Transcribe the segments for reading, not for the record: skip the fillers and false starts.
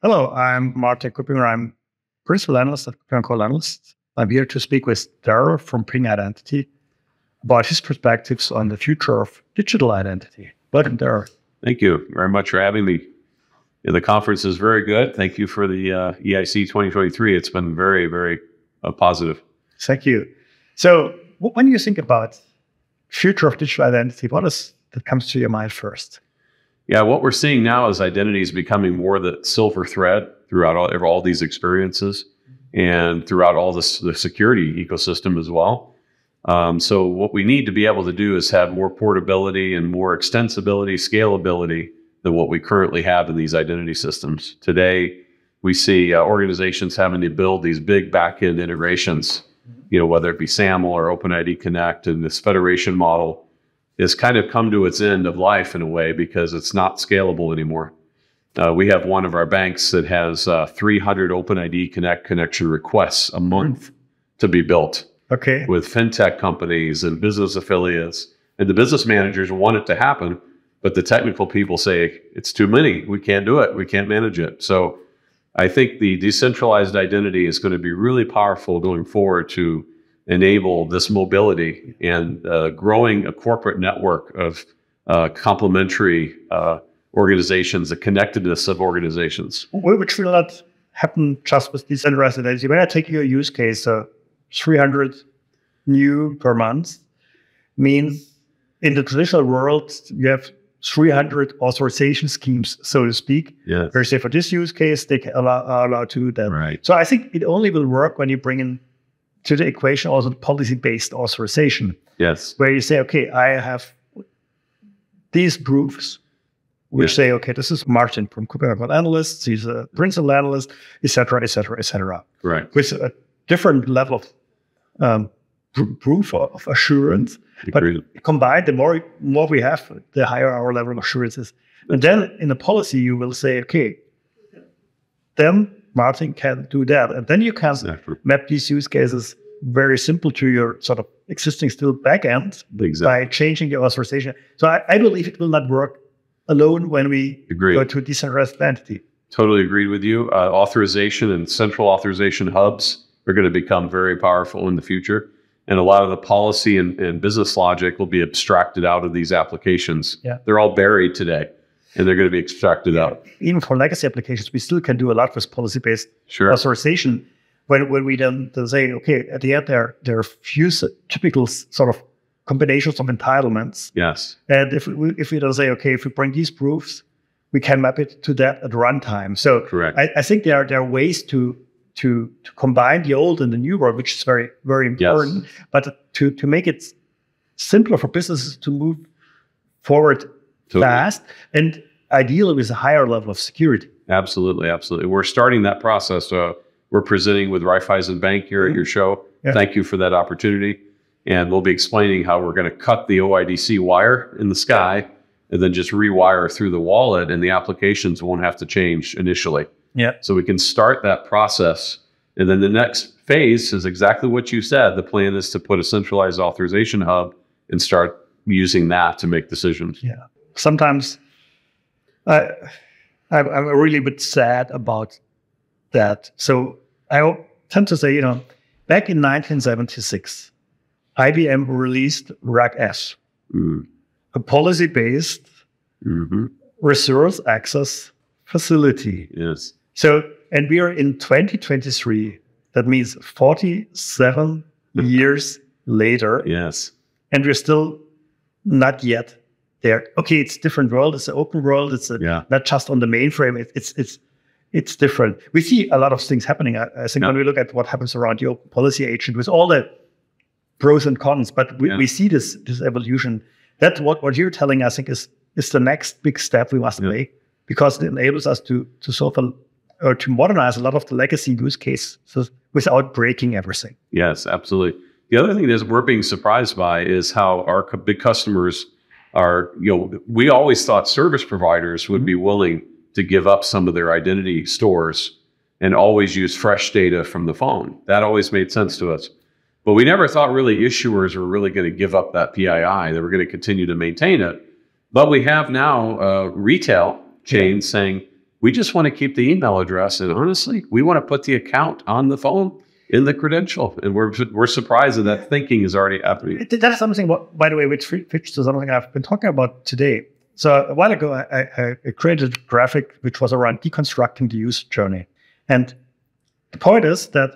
Hello, I'm Martin Kuppinger. I'm principal analyst at KuppingerCole Analysts. I'm here to speak with Darrell from Ping Identity about his perspectives on the future of digital identity. Welcome, Darrell. Thank you very much for having me. The conference is very good. Thank you for the EIC 2023. It's been very, very positive. Thank you. So when you think about future of digital identity, what is that comes to your mind first? Yeah, what we're seeing now is identity is becoming more the silver thread throughout all these experiences and throughout all the security ecosystem as well. So what we need to be able to do is have more portability and more extensibility, scalability than what we currently have in these identity systems. Today, we see organizations having to build these big back-end integrations, whether it be SAML or OpenID Connect, and this federation model has kind of come to its end of life in a way because it's not scalable anymore. We have one of our banks that has 300 OpenID Connect connection requests a month to be built. Okay. With fintech companies and business affiliates. And the business managers want it to happen, but the technical people say, it's too many. We can't do it. We can't manage it. So I think the decentralized identity is going to be really powerful going forward to enable this mobility and growing a corporate network of complementary organizations, the connectedness of organizations. Which will not happen just with decentralized identity. When I take your use case, 300 new per month means in the traditional world, you have 300 authorization schemes, so to speak. Yes. Where say for this use case, they are allowed to do that. Right. So I think it only will work when you bring in to the equation also policy-based authorization. Yes. Where you say, okay, I have these proofs which say, okay, this is Martin from KuppingerCole Analysts, he's a principal analyst, et cetera, et cetera, et cetera. Right. With a different level of proof of assurance. Agreed. But combined, the more we have, the higher our level of assurance is. And then in the policy, you will say, okay, then Martin can do that. And then you can map these use cases very simple to your sort of existing still backend by changing the authorization. So I believe it will not work alone when we go to a decentralized identity. Totally agreed with you. Authorization and central authorization hubs are going to become very powerful in the future. And a lot of the policy and business logic will be abstracted out of these applications. Yeah. They're all buried today, and they're going to be extracted out. Even for legacy applications, we still can do a lot with policy-based authorization. When we then say, okay, at the end there are few typical sort of combinations of entitlements. Yes. And if we then say, okay, if we bring these proofs, we can map it to that at runtime. So correct. I think there are ways to combine the old and the new world, which is very, very important, but to make it simpler for businesses to move forward fast and ideally with a higher level of security. Absolutely, absolutely. We're starting that process. We're presenting with Raiffeisen Bank here at your show. Yeah. Thank you for that opportunity. And we'll be explaining how we're going to cut the OIDC wire in the sky and then just rewire through the wallet, and the applications won't have to change initially. Yeah. So we can start that process. And then the next phase is exactly what you said. The plan is to put a centralized authorization hub and start using that to make decisions. Yeah. Sometimes I'm really a bit sad about that. So I tend to say, back in 1976, IBM released RAG-S, a policy-based resource access facility. Yes. So, and we are in 2023. That means 47 years later. Yes. And we're still not yet there. Okay, it's a different world. It's an open world. It's not just on the mainframe. It's different. We see a lot of things happening. I think when we look at what happens around the open policy agent with all the pros and cons, but we see this evolution. That's what you're telling, I think, is the next big step we must make, because it enables us to solve or to modernize a lot of the legacy use cases without breaking everything. Yes, absolutely. The other thing that we're being surprised by is how our big customers are, we always thought service providers would be willing to give up some of their identity stores and always use fresh data from the phone. That always made sense to us. But we never thought really issuers were really going to give up that PII. They were going to continue to maintain it. But we have now retail chains saying, we just want to keep the email address. And honestly, we want to put the account on the phone in the credential. And we're surprised that thinking is already happening. That is something, by the way, which fits to something I've been talking about today. So a while ago, I created a graphic which was around deconstructing the user journey. And the point is that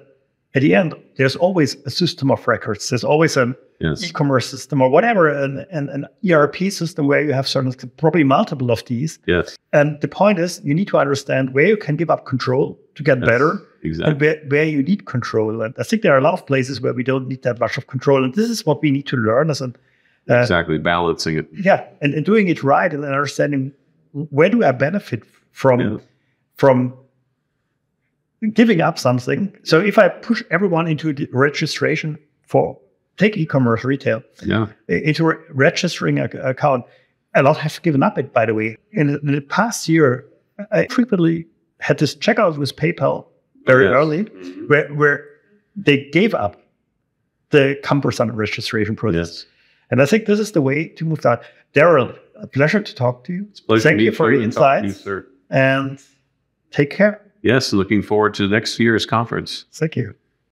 at the end, there's always a system of records. There's always an e-commerce system or whatever, an ERP system where you have certain, probably multiple of these. Yes. And the point is, you need to understand where you can give up control to get better, exactly. and where you need control. And I think there are a lot of places where we don't need that much of control. And this is what we need to learn as an exactly, balancing it. Yeah, and doing it right and understanding where do I benefit from giving up something. So if I push everyone into the registration for, take e-commerce retail, into registering an account, a lot have given up it, by the way. In the past year, I frequently had this checkout with PayPal very early, where they gave up the cumbersome registration process. And I think this is the way to move on. Darrell, a pleasure to talk to you. It's a pleasure Thank you for the insights. You, sir. And take care. Yes, looking forward to next year's conference. Thank you.